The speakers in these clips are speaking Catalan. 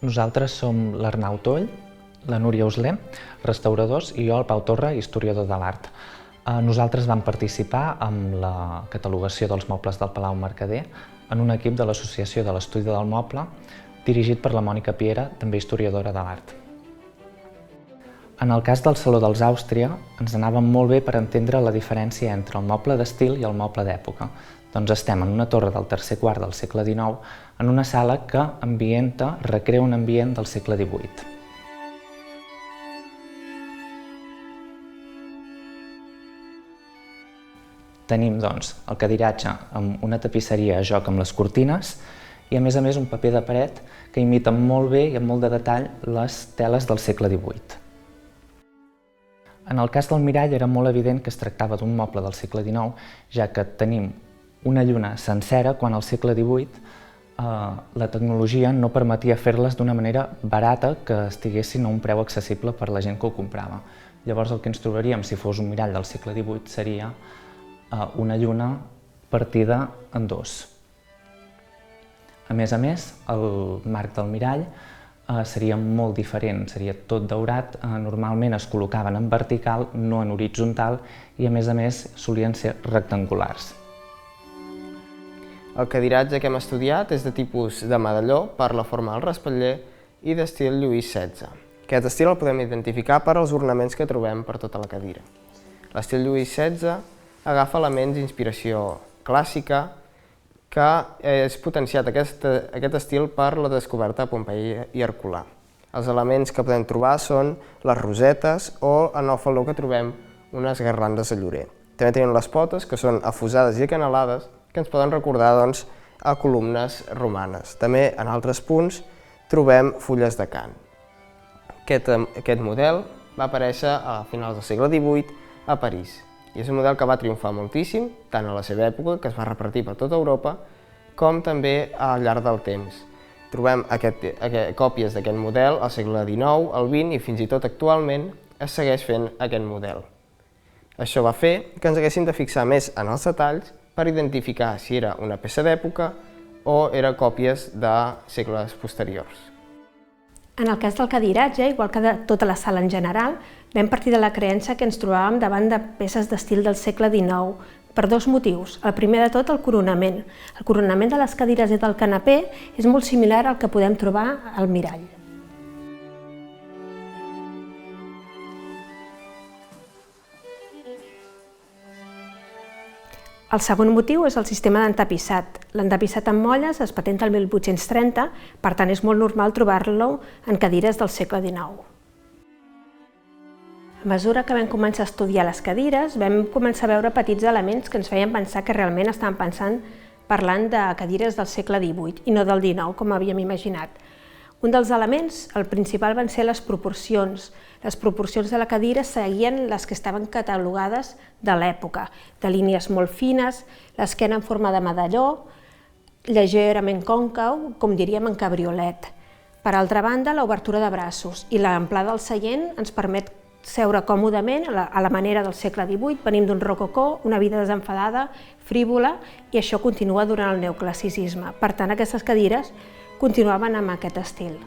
Nosaltres som l'Arnau Toll, la Núria Usler, restauradors, i jo, el Pau Torra, historiador de l'art. Nosaltres vam participar en la catalogació dels mobles del Palau Mercader en un equip de l'Associació de l'Estudi del Moble, dirigit per la Mònica Piera, també historiadora de l'art. En el cas del Saló dels Àustria, ens anava molt bé per entendre la diferència entre el moble d'estil i el moble d'època. Doncs estem en una torre del tercer quart del segle XIX, en una sala que recrea un ambient del segle XVIII. Tenim, doncs, el cadiratge amb una tapisseria a joc amb les cortines i, a més, un paper de paret que imita molt bé i amb molt de detall les teles del segle XVIII. En el cas del mirall era molt evident que es tractava d'un moble del segle XIX, ja que tenim una lluna sencera quan al segle XVIII la tecnologia no permetia fer-les d'una manera barata que estiguessin a un preu accessible per la gent que ho comprava. Llavors el que ens trobaríem si fos un mirall del segle XVIII seria una lluna partida en dos. A més, el marc del mirall seria molt diferent, seria tot daurat, normalment es col·locaven en vertical, no en horitzontal, i a més solien ser rectangulars. El cadiratge que hem estudiat és de tipus de medalló per la forma del respatller i d'estil Lluís XVI. Aquest estil el podem identificar per als ornaments que trobem per tota la cadira. L'estil Lluís XVI agafa elements d'inspiració clàssica que és potenciat aquest estil per la descoberta de Pompeia i Herculà. Els elements que podem trobar són les rosetes o en el faldó que trobem unes garlandes de llorer. També tenim les potes, que són afusades i acanalades, que ens poden recordar a columnes romanes. També en altres punts trobem fulles de cant. Aquest model va aparèixer a finals del segle XVIII a París. I és un model que va triomfar moltíssim, tant a la seva època, que es va repartir per tota Europa, com també al llarg del temps. Trobem còpies d'aquest model al segle XIX, al XX i fins i tot actualment es segueix fent aquest model. Això va fer que ens haguéssim de fixar més en els detalls per identificar si era una peça d'època o eren còpies de segles posteriors. En el cas del cadiratge, igual que de tota la sala en general, vam partir de la creença que ens trobàvem davant de peces d'estil del segle XIX per dos motius. El primer de tot, el coronament. El coronament de les cadires i del canapé és molt similar al que podem trobar al mirall. El segon motiu és el sistema d'entapissat. L'entapissat amb molles es patenta el 1830, per tant és molt normal trobar-lo en cadires del segle XIX. A mesura que vam començar a estudiar les cadires, vam començar a veure petits elements que ens feien pensar que realment estàvem parlant de cadires del segle XVIII i no del XIX, com havíem imaginat. Un dels elements, el principal, van ser les proporcions. Les proporcions de la cadira seguien les que estaven catalogades de l'època, de línies molt fines, l'esquena en forma de medalló, lleugerament còncau, com diríem en cabriolet. Per altra banda, l'obertura de braços i l'amplada del seient ens permet seure còmodament a la manera del segle XVIII. Venim d'un rococó, una vida desenfadada, frívola, i això continua durant el neoclassicisme. Per tant, aquestes cadires continuaven amb aquest estil.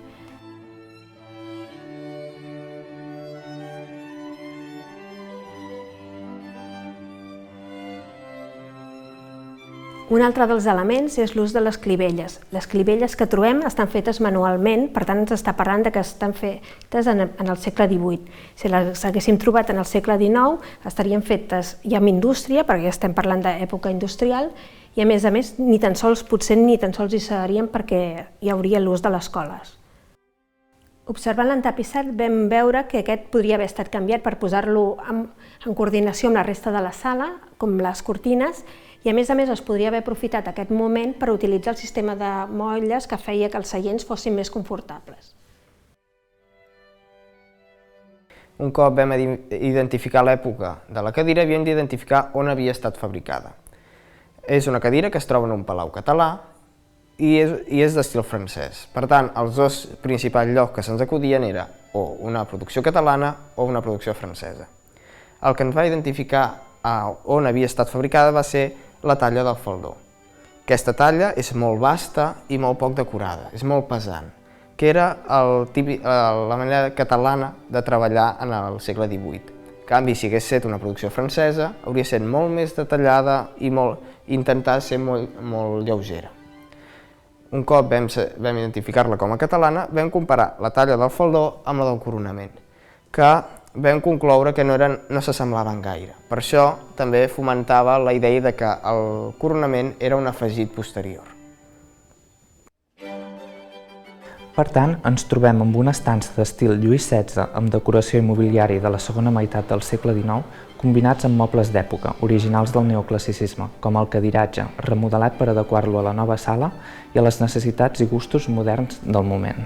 Un altre dels elements és l'ús de les clivelles. Les clivelles que trobem estan fetes manualment, per tant ens està parlant que estan fetes en el segle XVIII. Si les haguéssim trobat en el segle XIX, estarien fetes ja amb indústria, perquè estem parlant d'època industrial, i a més, potser ni tan sols hi serien perquè hi hauria l'ús de les coles. Observant l'entapissat vam veure que aquest podria haver estat canviat per posar-lo en coordinació amb la resta de la sala, com les cortines, i a més es podria haver aprofitat aquest moment per utilitzar el sistema de molles que feia que els seients fossin més confortables. Un cop vam identificar l'època de la cadira, havíem d'identificar on havia estat fabricada. És una cadira que es troba en un palau català i és d'estil francès. Per tant, els dos principals llocs que se'ns acudien era o una producció catalana o una producció francesa. El que ens va identificar on havia estat fabricada va ser la talla del faldó. Aquesta talla és molt vasta i molt poc decorada, és molt pesant. que era la manera catalana de treballar en el segle XVIII. En canvi, si hagués estat una producció francesa, hauria estat molt més detallada i intentar ser molt lleugera. Un cop vam identificar-la com a catalana, vam comparar la talla del faldó amb la del coronament, que vam concloure que no s'assemblaven gaire. Per això també fomentava la idea de que el coronament era un afegit posterior. Per tant, ens trobem amb una estança d'estil Lluís XVI amb decoració i mobiliari de la segona meitat del segle XIX combinats amb mobles d'època, originals del neoclassicisme, com el cadiratge, remodelat per adequar-lo a la nova sala i a les necessitats i gustos moderns del moment.